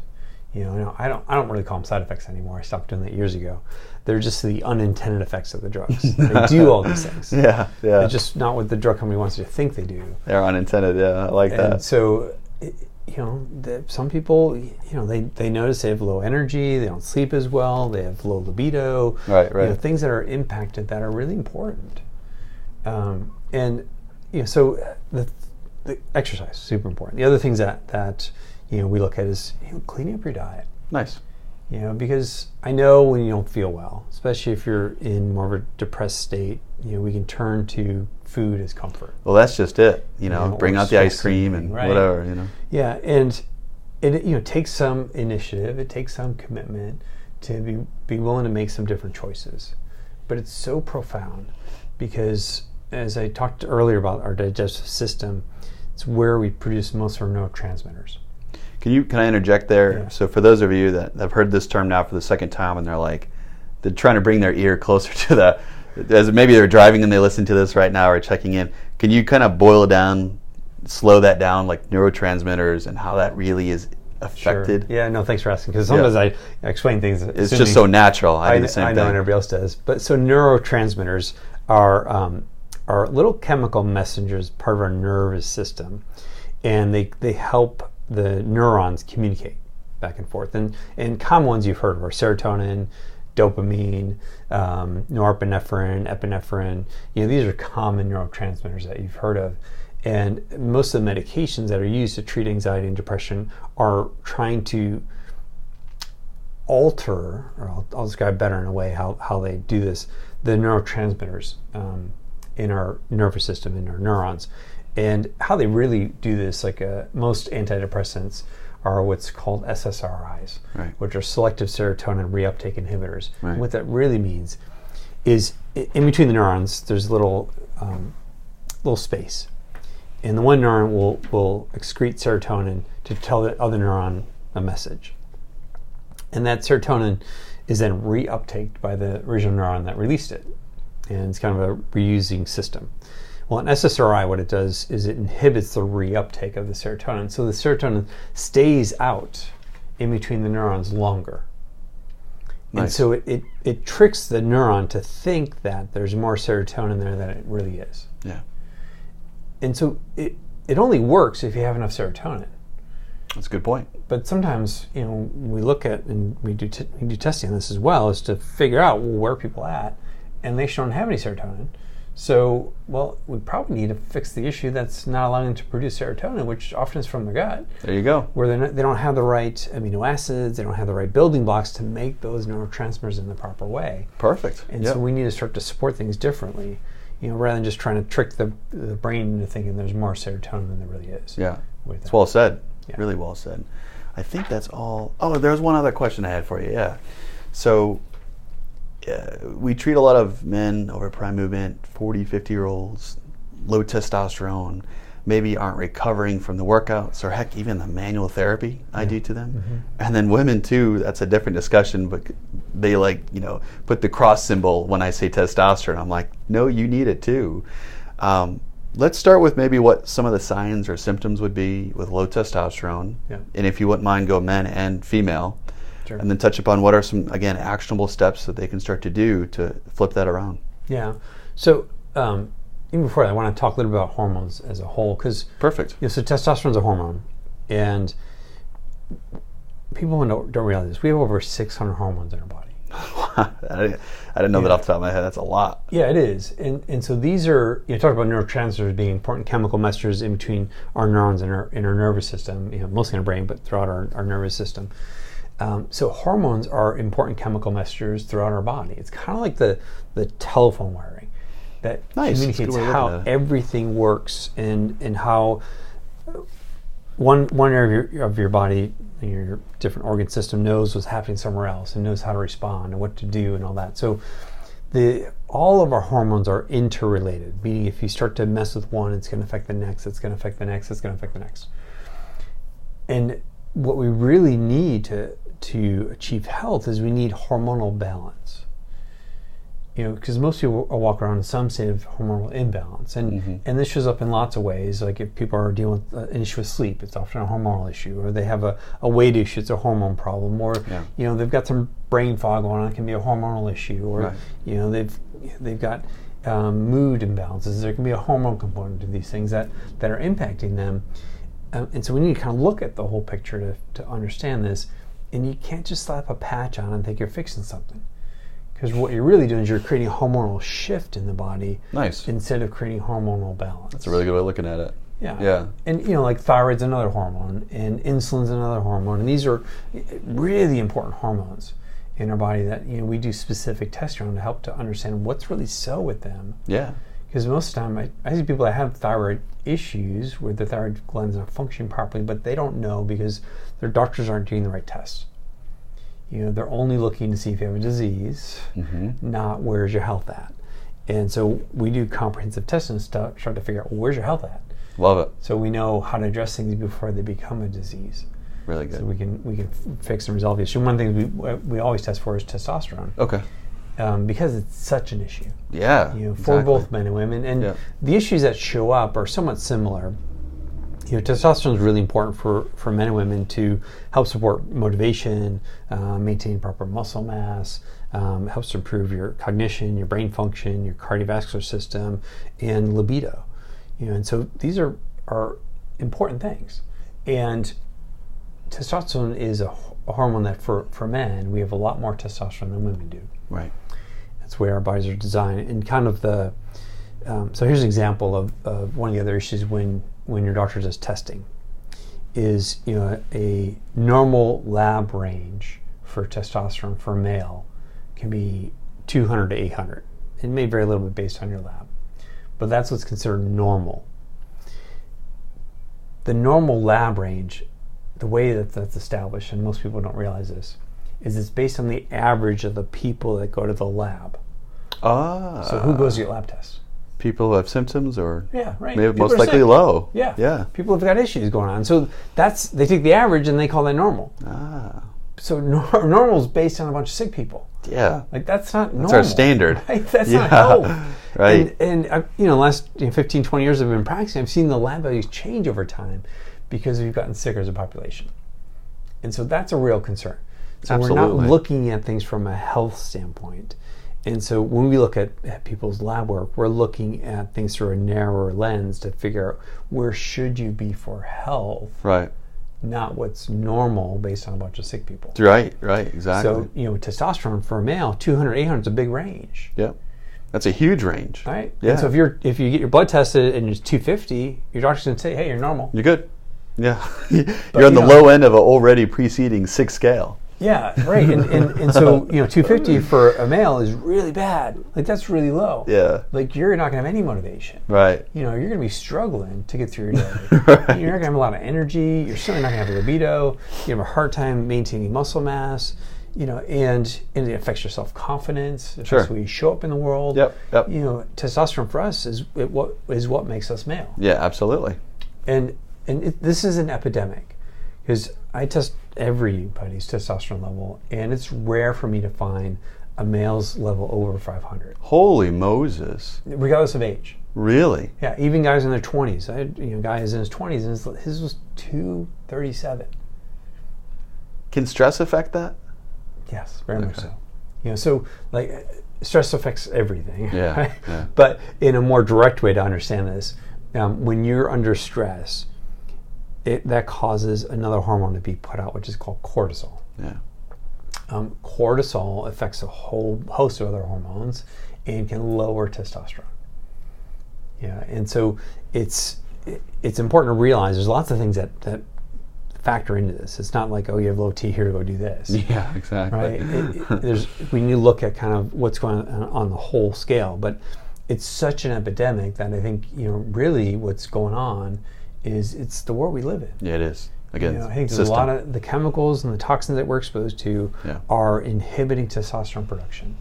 I don't really call them side effects anymore. I stopped doing that years ago. They're just the unintended effects of the drugs. They do all these things. Yeah. They're just not what the drug company wants you to think they do. They're unintended. Yeah, I like that. And so, some people, they notice they have low energy, they don't sleep as well, they have low libido, right. Things that are impacted that are really important. So the exercise is super important. The other things that we look at is cleaning up your diet. Nice. Because I know when you don't feel well, especially if you're in more of a depressed state, we can turn to food as comfort. Well, that's just it. Bring out the ice cream and whatever. Yeah, and it takes some initiative. It takes some commitment to be willing to make some different choices. But it's so profound because, as I talked earlier about our digestive system, it's where we produce most of our neurotransmitters. Can I interject there? Yeah. So for those of you that have heard this term now for the second time and they're trying to bring their ear closer to as maybe they're driving and they listen to this right now or checking in, can you kind of boil it down, slow that down, like neurotransmitters and how that really is affected? Sure. Yeah, no, thanks for asking, because sometimes I explain things. It's just so natural. I do the same thing. I know, and everybody else does. But so neurotransmitters are little chemical messengers, part of our nervous system, and they help the neurons communicate back and forth. And common ones you've heard of are serotonin, dopamine, norepinephrine, epinephrine. These are common neurotransmitters that you've heard of. And most of the medications that are used to treat anxiety and depression are trying to alter, or I'll describe better in a way how they do this, the neurotransmitters in our nervous system, in our neurons. And how they really do this, most antidepressants are what's called SSRIs, which are selective serotonin reuptake inhibitors. Right. What that really means is in between the neurons, there's a little space. And the one neuron will excrete serotonin to tell the other neuron a message. And that serotonin is then reuptaked by the original neuron that released it. And it's kind of a reusing system. Well, an SSRI, what it does is it inhibits the reuptake of the serotonin. So the serotonin stays out in between the neurons longer. Nice. And so it tricks the neuron to think that there's more serotonin there than it really is. Yeah. And so it only works if you have enough serotonin. That's a good point. But sometimes, we look at, and we do testing on this as well, is to figure out where people are at, and they don't have any serotonin. So, we probably need to fix the issue that's not allowing them to produce serotonin, which often is from the gut. There you go. Where they don't have the right amino acids, they don't have the right building blocks to make those neurotransmitters in the proper way. Perfect. And so we need to start to support things differently, rather than just trying to trick the brain into thinking there's more serotonin than there really is. Yeah, it's well said. Yeah. Really well said. I think that's all. Oh, there's one other question I had for you. Yeah. So, we treat a lot of men over at Pr1me Movement, 40, 50-year-olds, low testosterone, maybe aren't recovering from the workouts or heck, even the manual therapy I do to them. Mm-hmm. And then women too, that's a different discussion, but they put the cross symbol when I say testosterone. I'm like, no, you need it too. Let's start with maybe what some of the signs or symptoms would be with low testosterone. Yeah. And if you wouldn't mind, go men and female. Sure. And then touch upon what are some, again, actionable steps that they can start to do to flip that around. Yeah. So even before that, I want to talk a little bit about hormones as a whole. Perfect. So testosterone is a hormone. And people don't realize this. We have over 600 hormones in our body. I didn't know that off the top of my head. That's a lot. Yeah, it is. And so these are, talk about neurotransmitters being important chemical messengers in between our neurons and in our nervous system, mostly in our brain, but throughout our nervous system. So hormones are important chemical messengers throughout our body. It's kind of like the telephone wiring that communicates how everything works and how one area of your body, your different organ system, knows what's happening somewhere else and knows how to respond and what to do and all that. So all of our hormones are interrelated, meaning if you start to mess with one, it's going to affect the next, it's going to affect the next, it's going to affect the next. And what we really need to achieve health is we need hormonal balance. Because most people walk around in some state of hormonal imbalance, and this shows up in lots of ways. Like if people are dealing with an issue with sleep, it's often a hormonal issue, or they have a weight issue, it's a hormone problem, or they've got some brain fog going on, it can be a hormonal issue, or they've got mood imbalances. There can be a hormone component to these things that are impacting them. And so we need to kind of look at the whole picture to understand this. And you can't just slap a patch on and think you're fixing something. Because what you're really doing is you're creating a hormonal shift in the body. Nice. Instead of creating hormonal balance. That's a really good way of looking at it. Yeah. And like thyroid's another hormone, and insulin's another hormone, and these are really important hormones in our body that we do specific testing on to help to understand what's really so with them. Yeah. Because most of the time I see people that have thyroid issues where the thyroid glands aren't functioning properly, but they don't know because their doctors aren't doing the right tests. They're only looking to see if you have a disease, not where's your health at. And so we do comprehensive testing and start to figure out, well, where's your health at? Love it. So we know how to address things before they become a disease. Really good. So we can fix and resolve the issue. One of the things we always test for is testosterone. Okay. Because it's such an issue. Yeah. For both men and women. And the issues that show up are somewhat similar. Testosterone is really important for men and women to help support motivation, maintain proper muscle mass, helps to improve your cognition, your brain function, your cardiovascular system, and libido. And so these are important things. And testosterone is a hormone that for men, we have a lot more testosterone than women do. Right. That's where our bodies are designed. And kind of so here's an example of one of the other issues when your doctor does testing is, a normal lab range for testosterone for a male can be 200 to 800. It may vary a little bit based on your lab. But that's what's considered normal. The normal lab range, the way that's established, and most people don't realize this, is it's based on the average of the people that go to the lab. So who goes to get lab tests? People who have symptoms, or right. maybe most likely low. Yeah. People have got issues going on. So they take the average and they call that normal. So normal is based on a bunch of sick people. Yeah. Like that's not normal. That's our standard. Right? That's not health. Right. And last 15, 20 years I've been practicing, I've seen the lab values change over time because we've gotten sicker as a population. And so that's a real concern. So Absolutely. We're not looking at things from a health standpoint. And so when we look at people's lab work, we're looking at things through a narrower lens to figure out where should you be for health. Right. Not what's normal based on a bunch of sick people. Right, exactly. So, testosterone for a male, 200, 800 is a big range. Yep. That's a huge range. Right? Yeah. And so if you get your blood tested and it's 250, your doctor's going to say, hey, you're normal. You're good. Yeah. You're on the low end of an already preceding 6 scale. Yeah, right. And so, 250 for a male is really bad. Like, that's really low. Yeah. Like, you're not going to have any motivation. Right. You're going to be struggling to get through your day. Right. You're not going to have a lot of energy. You're certainly not going to have a libido. You have a hard time maintaining muscle mass, and it affects your self-confidence. It affects the way you show up in the world. Yep. Testosterone for us is what makes us male. Yeah, absolutely. And this is an epidemic because I test everybody's testosterone level, and it's rare for me to find a male's level over 500. Holy Moses. Regardless of age. Really? Yeah, even guys in their 20s. I had guys in his 20s, and his was 237. Can stress affect that? Yes, very much so. So like stress affects everything. Yeah, right? yeah. But in a more direct way to understand this, when you're under stress, that causes another hormone to be put out, which is called cortisol. Yeah. Cortisol affects a whole host of other hormones and can lower testosterone. Yeah, and so it's important to realize there's lots of things that factor into this. It's not like, oh, you have low T, here, go do this. Yeah, exactly. Right? When you look at kind of what's going on the whole scale, but it's such an epidemic that I think really what's going on is it's the world we live in. Yeah, it is. Again, I think there's a lot of the chemicals and the toxins that we're exposed to are inhibiting testosterone production.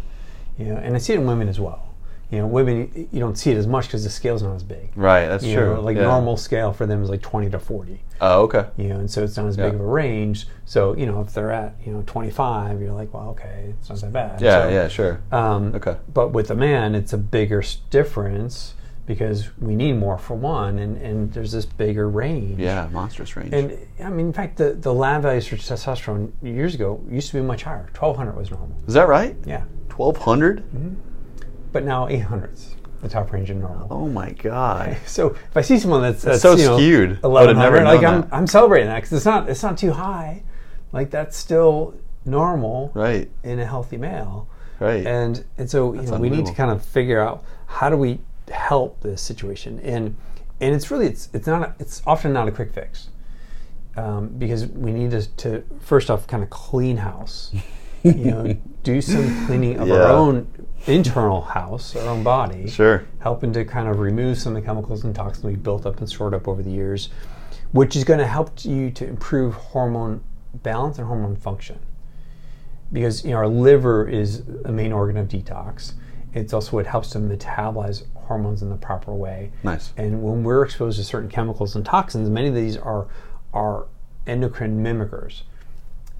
And I see it in women as well. Women, you don't see it as much because the scale's not as big. Right, that's true. Normal scale for them is like 20 to 40. Oh, okay. And so it's not as big of a range. So, if they're at, 25, you're like, well, okay, it's not that bad. Yeah, sure. Okay. But with a man, it's a bigger difference because we need more for one, and there's this bigger range. Yeah, monstrous range. And, in fact, the lab values for testosterone years ago used to be much higher. 1,200 was normal. Is that right? Yeah. 1,200? Mm-hmm. But now 800s. the top range of normal. Oh my God! Okay. So if I see someone that's so skewed, 1100, like I'm celebrating that because it's not too high. Like that's still normal, right, in a healthy male, right? And so we need to kind of figure out how do we help this situation, and it's really it's often not a quick fix. Because we need to first off kind of clean house, do some cleaning of our own internal house, our own body, helping to kind of remove some of the chemicals and toxins we've built up and stored up over the years, which is going to help you to improve hormone balance and hormone function. Because our liver is a main organ of detox. It's also what helps to metabolize hormones in the proper way. Nice. And when we're exposed to certain chemicals and toxins, many of these are endocrine mimickers,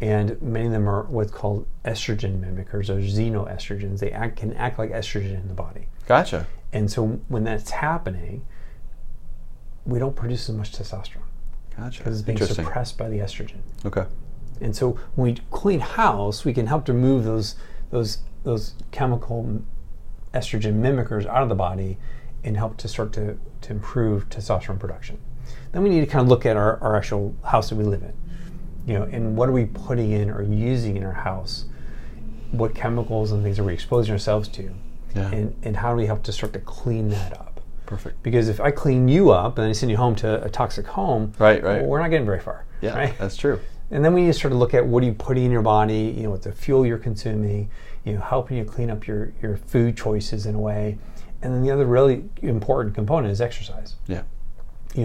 and many of them are what's called estrogen mimickers or xenoestrogens. They can act like estrogen in the body. Gotcha. And so when that's happening, we don't produce as much testosterone. Gotcha. Because it's being suppressed by the estrogen. Okay. And so when we clean house, we can help to remove those chemical estrogen mimickers out of the body and help to start to improve testosterone production. Then we need to kind of look at our actual house that we live in, and what are we putting in or using in our house? What chemicals and things are we exposing ourselves to? Yeah. And how do we help to start to clean that up? Perfect. Because if I clean you up and then I send you home to a toxic home, right. Well, we're not getting very far. Yeah, right? That's true. And then we need to start to look at what are you putting in your body, what the fuel you're consuming, helping you clean up your food choices in a way. And then the other really important component is exercise. Yeah.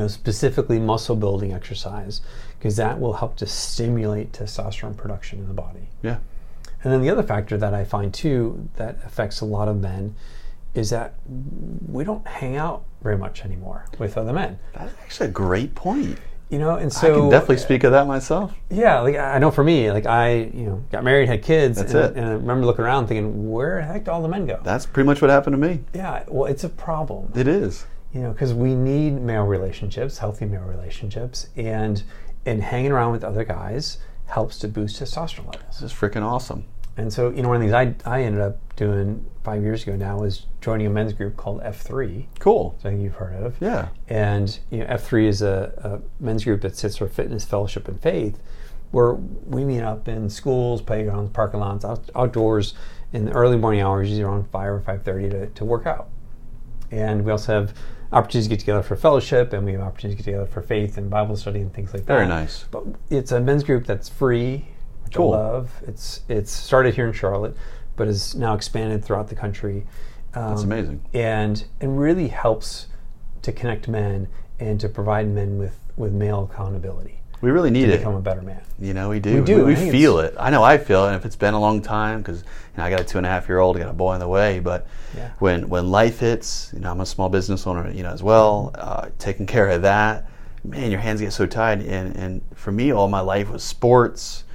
Specifically muscle building exercise, because that will help to stimulate testosterone production in the body. Yeah. And then the other factor that I find too that affects a lot of men is that we don't hang out very much anymore with other men. That's actually a great point. And so I can definitely speak of that myself. Yeah, like I know for me, like I, got married, had kids, and I remember looking around thinking, where the heck did all the men go? That's pretty much what happened to me. Yeah, well, it's a problem. It is. Because we need male relationships, healthy male relationships, and hanging around with other guys helps to boost testosterone levels. This is freaking awesome. And so, one of the things I ended up doing 5 years ago now was joining a men's group called F3. Cool. So I think you've heard of. Yeah. And F3 is a men's group that sits for fitness, fellowship, and faith, where we meet up in schools, playgrounds, parking lots, outdoors in the early morning hours, usually around 5 or 5:30 to work out. And we also have opportunities to get together for fellowship, and we have opportunities to get together for faith and Bible study and things like that. Very nice. But it's a men's group that's free, which I love. It's started here in Charlotte, but is now expanded throughout the country. That's amazing. And really helps to connect men and to provide men with male accountability. We really need to become a better man. We do. We do. We feel it. I know I feel it. And if it's been a long time, because I got a 2.5-year-old, I got a boy on the way. But when life hits, I'm a small business owner, as well. Taking care of that, man, your hands get so tied. And for me, all my life was sports,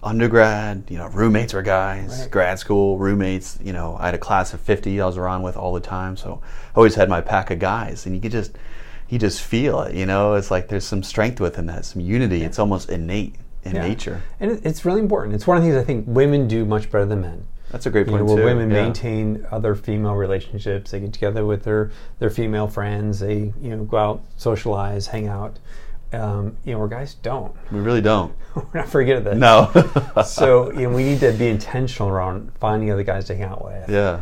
undergrad. Roommates were guys. Right. Grad school roommates. I had a class of 50 I was around with all the time. So I always had my pack of guys, and you just feel it, it's like there's some strength within that, some unity. Yeah. It's almost innate in nature. And it's really important. It's one of the things I think women do much better than men. That's a great point too. Where women maintain other female relationships. They get together with their female friends. They go out, socialize, hang out. Where guys don't. We really don't. We're not very good at that. No. So we need to be intentional around finding other guys to hang out with. Yeah.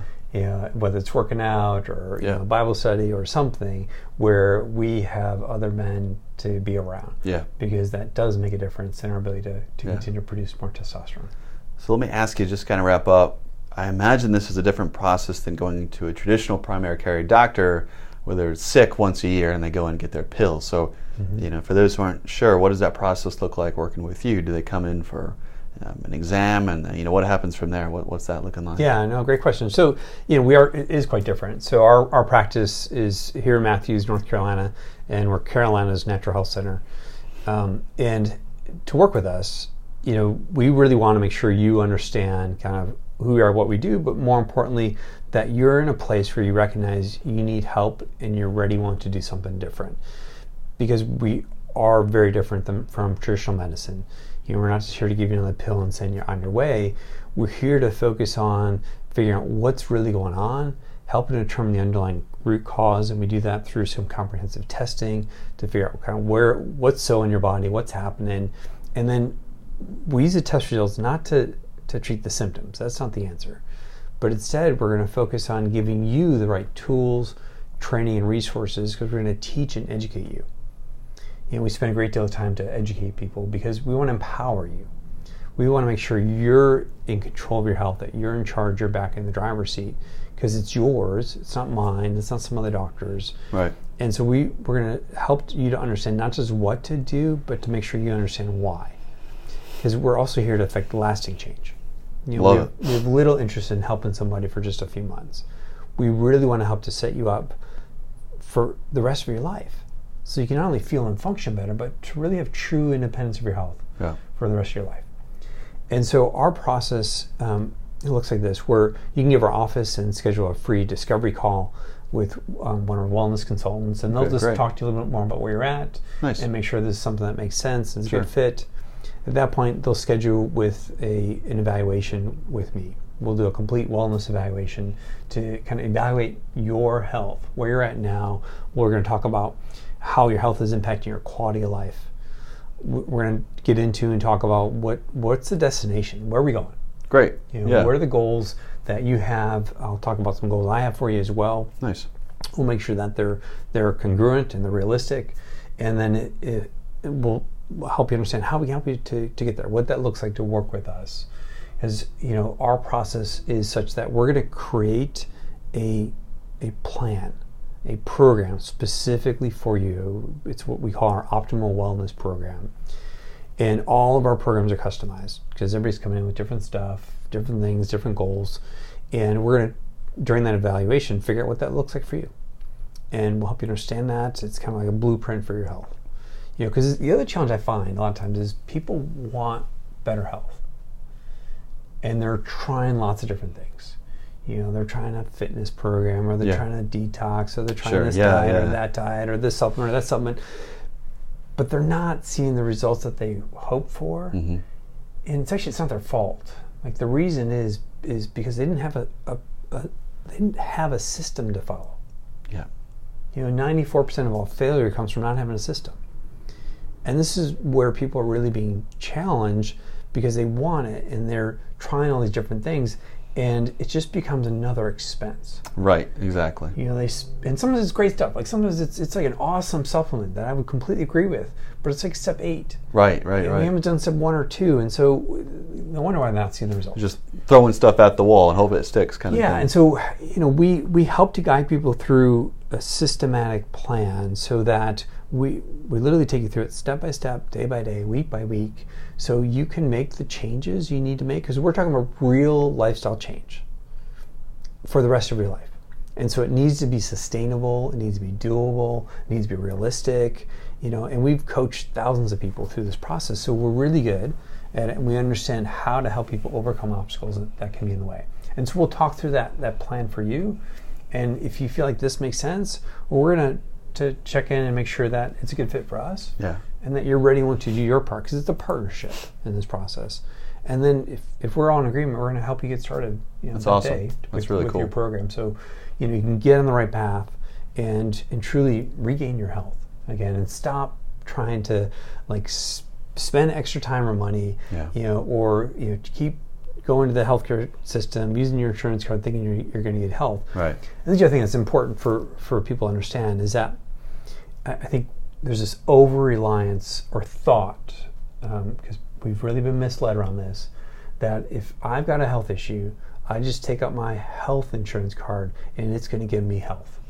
Whether it's working out or Bible study or something where we have other men to be around. Yeah. Because that does make a difference in our ability to continue to produce more testosterone. So let me ask you, just kind of wrap up. I imagine this is a different process than going to a traditional primary care doctor where they're sick once a year and they go and get their pills. So, for those who aren't sure, what does that process look like working with you? Do they come in for an exam, and what happens from there? What's that looking like? Yeah, no, great question. So, it is quite different. So our practice is here in Matthews, North Carolina, and we're Carolina's Natural Health Center. And to work with us, we really want to make sure you understand kind of who we are, what we do, but more importantly, that you're in a place where you recognize you need help and you're ready, want to do something different. Because we are very different from traditional medicine. We're not just here to give you another pill and send you on your way. We're here to focus on figuring out what's really going on, helping to determine the underlying root cause, and we do that through some comprehensive testing to figure out kind of what's so in your body, what's happening, and then we use the test results not to treat the symptoms. That's not the answer. But instead, we're going to focus on giving you the right tools, training, and resources, because we're going to teach and educate you. And we spend a great deal of time to educate people because we want to empower you. We want to make sure you're in control of your health, that you're in charge, you're back in the driver's seat, because it's yours, it's not mine, it's not some other doctor's. Right. And so we're going to help you to understand not just what to do, but to make sure you understand why. Because we're also here to affect lasting change. We have little interest in helping somebody for just a few months. We really want to help to set you up for the rest of your life, so you can not only feel and function better, but to really have true independence of your health for the rest of your life. And so our process, it looks like this, where you can give our office and schedule a free discovery call with one of our wellness consultants, and they'll just talk to you a little bit more about where you're at and make sure this is something that makes sense and is a good fit. At that point, they'll schedule with an evaluation with me. We'll do a complete wellness evaluation to kind of evaluate your health, where you're at now. We're going to talk about how your health is impacting your quality of life. We're going to get into and talk about what's the destination, where are we going? Great. What are the goals that you have? I'll talk about some goals I have for you as well. Nice. We'll make sure that they're congruent and they're realistic, and then it will help you understand how we can help you to get there, what that looks like to work with us. Because our process is such that we're going to create a plan, a program specifically for you. It's what we call our optimal wellness program. And all of our programs are customized because everybody's coming in with different stuff, different things, different goals. And we're going to, during that evaluation, figure out what that looks like for you. And we'll help you understand that. It's kind of like a blueprint for your health. Because the other challenge I find a lot of times is people want better health. And they're trying lots of different things. They're trying a fitness program, or they're trying a detox, or they're trying this diet or that diet, or this supplement or that supplement. But they're not seeing the results that they hope for. Mm-hmm. And it's not their fault. Like, the reason is because they didn't have a system to follow. Yeah. 94% of all failure comes from not having a system. And this is where people are really being challenged, because they want it and they're trying all these different things, and it just becomes another expense. Right, exactly. And sometimes it's great stuff. Like, sometimes it's like an awesome supplement that I would completely agree with, but it's like step 8. Right. We haven't done step 1 or 2, and so no wonder why I'm not seeing the results. Just throwing stuff at the wall and hope it sticks, kind of thing. Yeah, and so we help to guide people through a systematic plan so that we literally take you through it step by step, day by day, week by week, so you can make the changes you need to make, because we're talking about real lifestyle change for the rest of your life. And so it needs to be sustainable, it needs to be doable, it needs to be realistic, and we've coached thousands of people through this process, so we're really good at it, and we understand how to help people overcome obstacles that can be in the way. And so we'll talk through that plan for you, and if you feel like this makes sense, we're going to check in and make sure that it's a good fit for us, and that you're ready to do your part, because it's a partnership in this process. And then if we're all in agreement, we're going to help you get started. That's awesome. Day with your program, so you can get on the right path and truly regain your health again, and stop trying to spend extra time or money, or keep going to the healthcare system, using your insurance card, thinking you're going to get health. Right. And the other thing that's important for people to understand is that I think there's this over-reliance or thought, because we've really been misled around this, that if I've got a health issue, I just take out my health insurance card and it's going to give me health.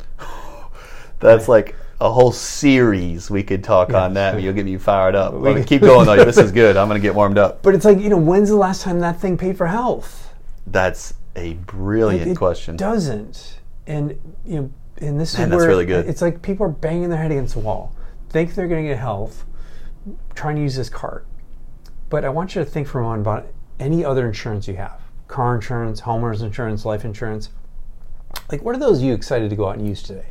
That's like a whole series we could talk on that. You'll get me fired up. Keep going though. This is good. I'm going to get warmed up. But it's like, when's the last time that thing paid for health? That's a brilliant question. It doesn't. And and this is where that's really good. It's like people are banging their head against the wall, think they're going to get health, trying to use this card. But I want you to think for a moment about any other insurance you have: car insurance, homeowners insurance, life insurance. Like, what are those you excited to go out and use today?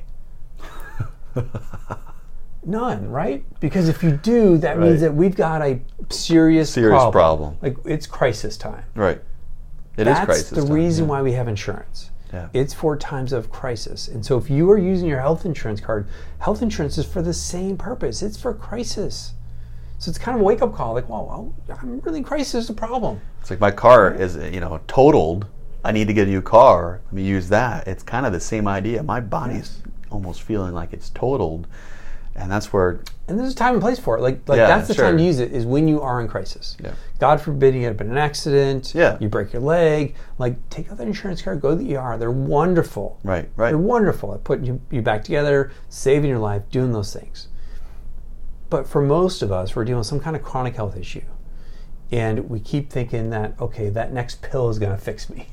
None, right? Because if you do, that means that we've got a serious problem. Like, it's crisis time. Right. It is crisis time. That's the reason why we have insurance. Yeah. It's for times of crisis. And so if you are using your health insurance card, health insurance is for the same purpose. It's for crisis. So it's kind of a wake-up call, like, well, I'm really in crisis, there's a problem. It's like my car is, totaled. I need to get a new car. Let me use that. It's kind of the same idea. My body's almost feeling like it's totaled. And that's where... And there's a time and place for it. Like that's the time to use it, is when you are in crisis. Yeah. God forbid you get up in an accident, yeah. you break your leg. Like, take out that insurance card, go to the ER. They're wonderful. Right. They're wonderful at putting you back together, saving your life, doing those things. But for most of us, we're dealing with some kind of chronic health issue. And we keep thinking that, okay, that next pill is going to fix me.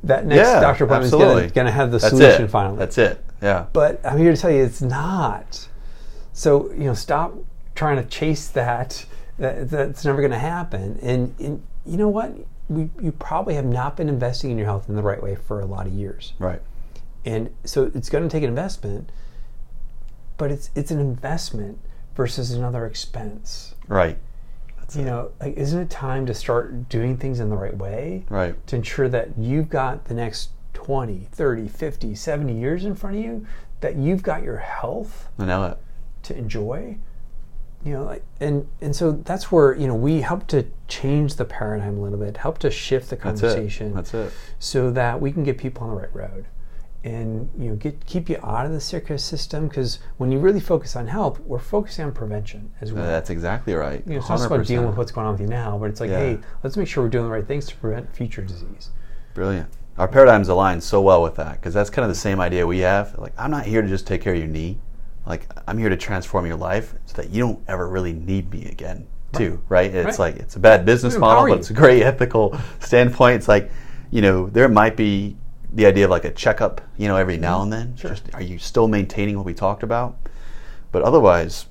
That next doctor appointment is going to have the solution finally. That's it, yeah. But I'm here to tell you it's not. So, stop trying to chase that. That's never going to happen. And you know what? You probably have not been investing in your health in the right way for a lot of years. Right. And so it's going to take an investment, but it's an investment versus another expense. Right. Isn't it time to start doing things in the right way? Right. To ensure that you've got the next 20, 30, 50, 70 years in front of you, that you've got your health to enjoy. And so that's where, we help to change the paradigm a little bit, help to shift the conversation. That's it. So that we can get people on the right road. And keep you out of the circus system, because when you really focus on health, we're focusing on prevention as well. That's exactly right. It's not about dealing with what's going on with you now, but it's like, hey, let's make sure we're doing the right things to prevent future disease. Brilliant. Our paradigms align so well with that, because that's kind of the same idea we have. Like, I'm not here to just take care of your knee. Like, I'm here to transform your life so that you don't ever really need me again, too. Right? It's like, it's a bad business model, but it's a great ethical standpoint. It's like, there might be the idea of like a checkup, every now and then. Sure. Just, are you still maintaining what we talked about? But otherwise,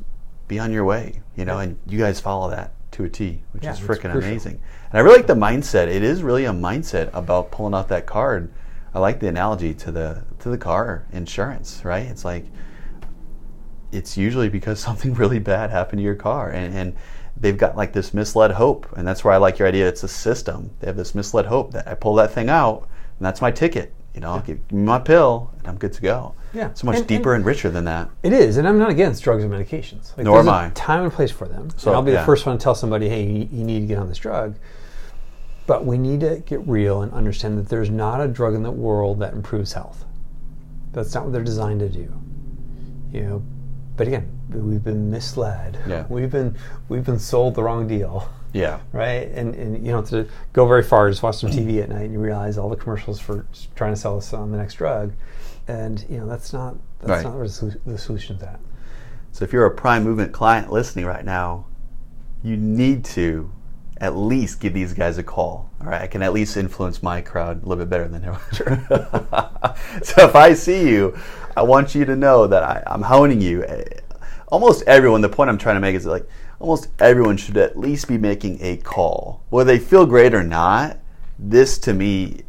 be on your way, and you guys follow that to a T, which is freaking amazing. And I really like the mindset. It is really a mindset about pulling out that card. I like the analogy to the car insurance, right? It's like, it's usually because something really bad happened to your car, and they've got like this misled hope. And that's where I like your idea. It's a system. They have this misled hope that I pull that thing out, and that's my ticket. Give me my pill, and I'm good to go. Yeah. So much deeper and richer than that. It is, and I'm not against drugs and medications. Nor am I. There's a time and place for them. So I'll be the first one to tell somebody, hey, you need to get on this drug. But we need to get real and understand that there's not a drug in the world that improves health. That's not what they're designed to do. But again, we've been misled. Yeah. We've been sold the wrong deal. Yeah. Right? And you don't have to go very far, just watch some TV at night and you realize all the commercials for trying to sell us on the next drug. And that's not where the solution's at. So if you're a Pr1me Movement client listening right now, you need to at least give these guys a call. All right, I can at least influence my crowd a little bit better than them. So if I see you, I want you to know that I'm honing you. Almost everyone, the point I'm trying to make is like, almost everyone should at least be making a call. Whether they feel great or not, this to me,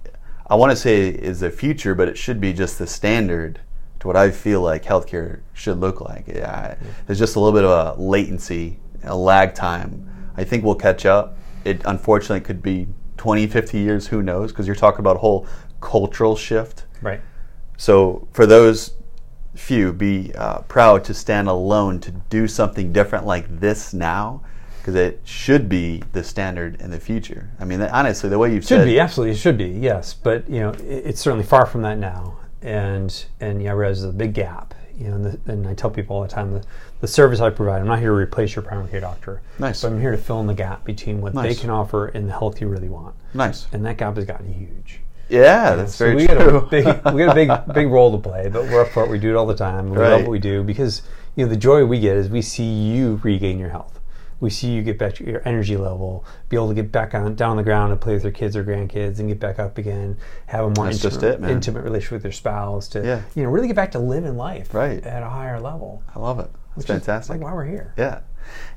I want to say is the future, but it should be just the standard to what I feel like healthcare should look like. There's just a little bit of a latency, a lag time. I think we'll catch up. It unfortunately could be 20, 50 years, who knows, because you're talking about a whole cultural shift. Right. So for those few, be proud to stand alone to do something different like this now, because it should be the standard in the future. I mean, honestly, the way you've said... Should be, absolutely, it should be, yes. But, it's certainly far from that now. And I realize there's a big gap. And I tell people all the time, the service I provide, I'm not here to replace your primary care doctor. Nice. But I'm here to fill in the gap between what they can offer and the health you really want. Nice. And that gap has gotten huge. Yeah, that's so very true. We got a big role to play, but we're up for it. We do it all the time. We love what we do because the joy we get is we see you regain your health. We see you get back to your energy level, be able to get back down on the ground and play with your kids or grandkids and get back up again, have a more intimate relationship with your spouse to really get back to living life at a higher level. I love it. It's fantastic. Like why we're here. Yeah.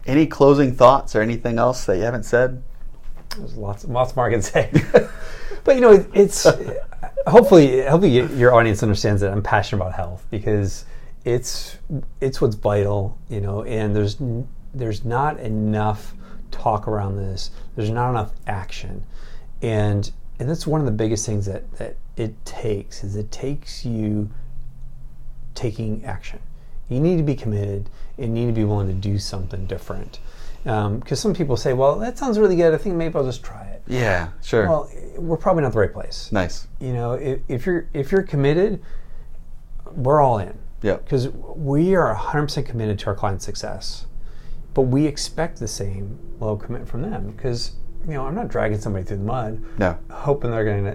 Any closing thoughts or anything else that you haven't said? There's lots more I can say. But it's hopefully your audience understands that I'm passionate about health because it's what's vital, and there's not enough talk around this. There's not enough action, and that's one of the biggest things that it takes you taking action. You need to be committed and you need to be willing to do something different. Because some people say, well, that sounds really good. I think maybe I'll just try it. Yeah, sure. Well, we're probably not the right place. Nice. You know, if you're committed, we're all in. Yeah. Because we are 100% committed to our client's success. But we expect the same level of commitment from them. Because, you know, I'm not dragging somebody through the mud. No. Hoping they're gonna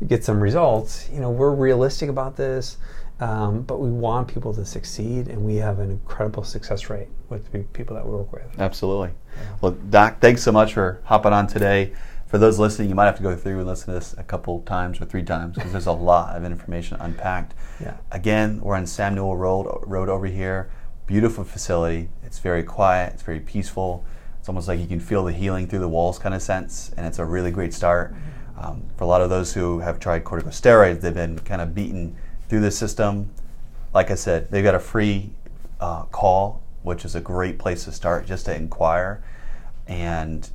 get some results. You know, we're realistic about this. But we want people to succeed, and we have an incredible success rate with the people that we work with. Absolutely. Yeah. Well, Doc, thanks so much for hopping on today. For those listening, you might have to go through and listen to this a couple times or 3 times because there's a lot of information unpacked. Yeah. Again, we're on Sam Newell Road over here. Beautiful facility. It's very quiet. It's very peaceful. It's almost like you can feel the healing through the walls kind of sense, and it's a really great start. For a lot of those who have tried corticosteroids, they've been kind of beaten through the system. Like I said, they've got a free call, which is a great place to start just to inquire. And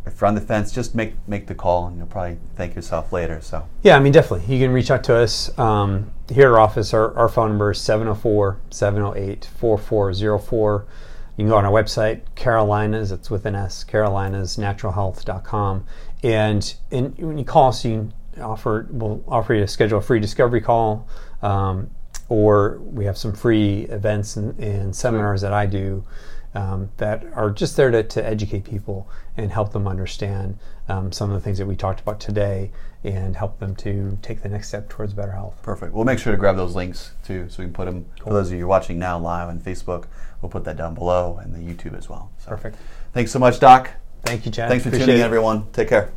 if you're on the fence, just make the call and you'll probably thank yourself later. So yeah, I mean, definitely. You can reach out to us here at our office. Our phone number is 704-708-4404. You can go on our website, Carolinas, it's with an S, carolinasnaturalhealth.com. And when you call us, we'll offer you to schedule a free discovery call, or we have some free events and seminars that I do that are just there to educate people and help them understand some of the things that we talked about today and help them to take the next step towards better health. Perfect. We'll make sure to grab those links too, so we can put them, for those of you watching now live on Facebook, we'll put that down below and the YouTube as well. So, perfect. Thanks so much, Doc. Thank you, Chad. Thanks for tuning in, everyone. Take care.